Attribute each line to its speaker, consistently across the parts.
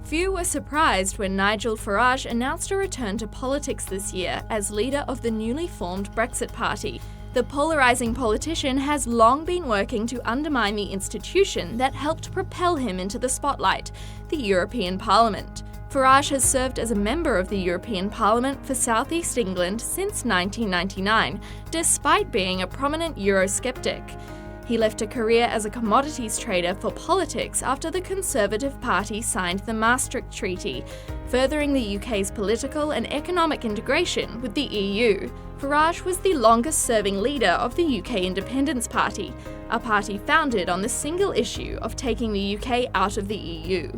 Speaker 1: Few were surprised when Nigel Farage announced a return to politics this year as leader of the newly formed Brexit Party. The polarising politician has long been working to undermine the institution that helped propel him into the spotlight, the European Parliament. Farage has served as a member of the European Parliament for South East England since 1999, despite being a prominent Eurosceptic. He left a career as a commodities trader for politics after the Conservative Party signed the Maastricht Treaty, furthering the UK's political and economic integration with the EU. Farage was the longest-serving leader of the UK Independence Party, a party founded on the single issue of taking the UK out of the EU.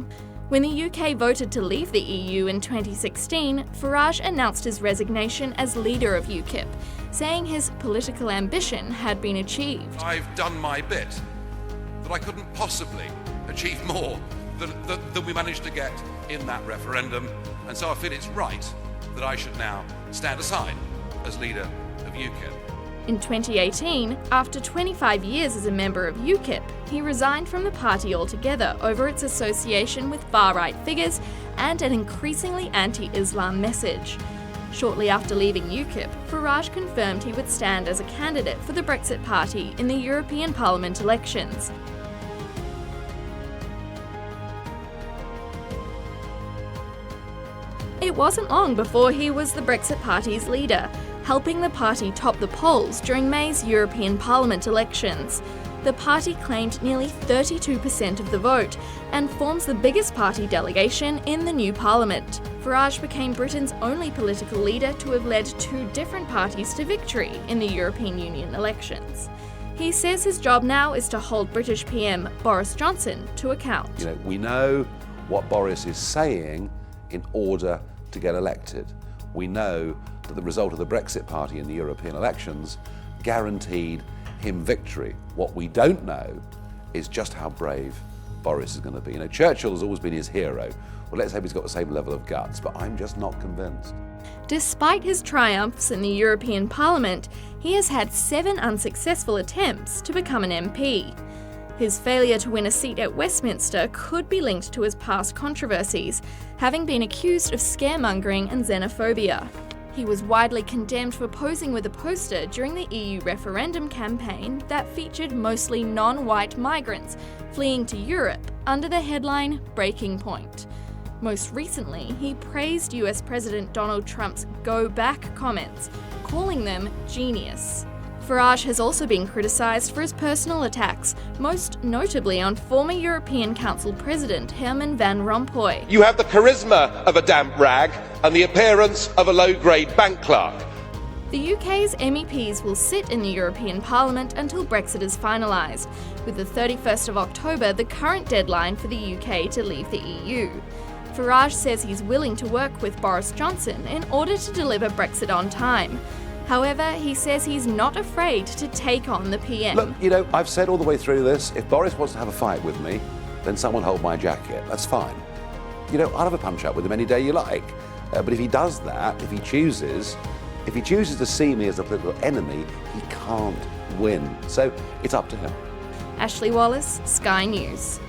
Speaker 1: When the UK voted to leave the EU in 2016, Farage announced his resignation as leader of UKIP, saying his political ambition had been achieved.
Speaker 2: I've done my bit, that I couldn't possibly achieve more than we managed to get in that referendum, and so I feel it's right that I should now stand aside as leader of UKIP.
Speaker 1: In 2018, after 25 years as a member of UKIP, he resigned from the party altogether over its association with far-right figures and an increasingly anti-Islam message. Shortly after leaving UKIP, Farage confirmed he would stand as a candidate for the Brexit Party in the European Parliament elections. It wasn't long before he was the Brexit Party's leader, helping the party top the polls during May's European Parliament elections. The party claimed nearly 32% of the vote and forms the biggest party delegation in the new parliament. Farage became Britain's only political leader to have led two different parties to victory in the European Union elections. He says his job now is to hold British PM Boris Johnson to account.
Speaker 3: We know what Boris is saying in order to get elected. We know that the result of the Brexit Party in the European elections guaranteed him victory. What we don't know is just how brave Boris is going to be. Churchill has always been his hero. Well, let's hope he's got the same level of guts, but I'm just not convinced.
Speaker 1: Despite his triumphs in the European Parliament, he has had 7 unsuccessful attempts to become an MP. His failure to win a seat at Westminster could be linked to his past controversies, having been accused of scaremongering and xenophobia. He was widely condemned for posing with a poster during the EU referendum campaign that featured mostly non-white migrants fleeing to Europe under the headline "Breaking Point." Most recently, he praised US President Donald Trump's "Go Back" comments, calling them genius. Farage has also been criticised for his personal attacks, most notably on former European Council President Herman Van Rompuy.
Speaker 4: You have the charisma of a damp rag and the appearance of a low-grade bank clerk.
Speaker 1: The UK's MEPs will sit in the European Parliament until Brexit is finalised, with the 31st of October the current deadline for the UK to leave the EU. Farage says he's willing to work with Boris Johnson in order to deliver Brexit on time. However, he says he's not afraid to take on the PM.
Speaker 3: Look, I've said all the way through this, if Boris wants to have a fight with me, then someone hold my jacket. That's fine. I'll have a punch-up with him any day you like. But if he does that, if he chooses to see me as a political enemy, he can't win. So it's up to him.
Speaker 1: Ashley Wallace, Sky News.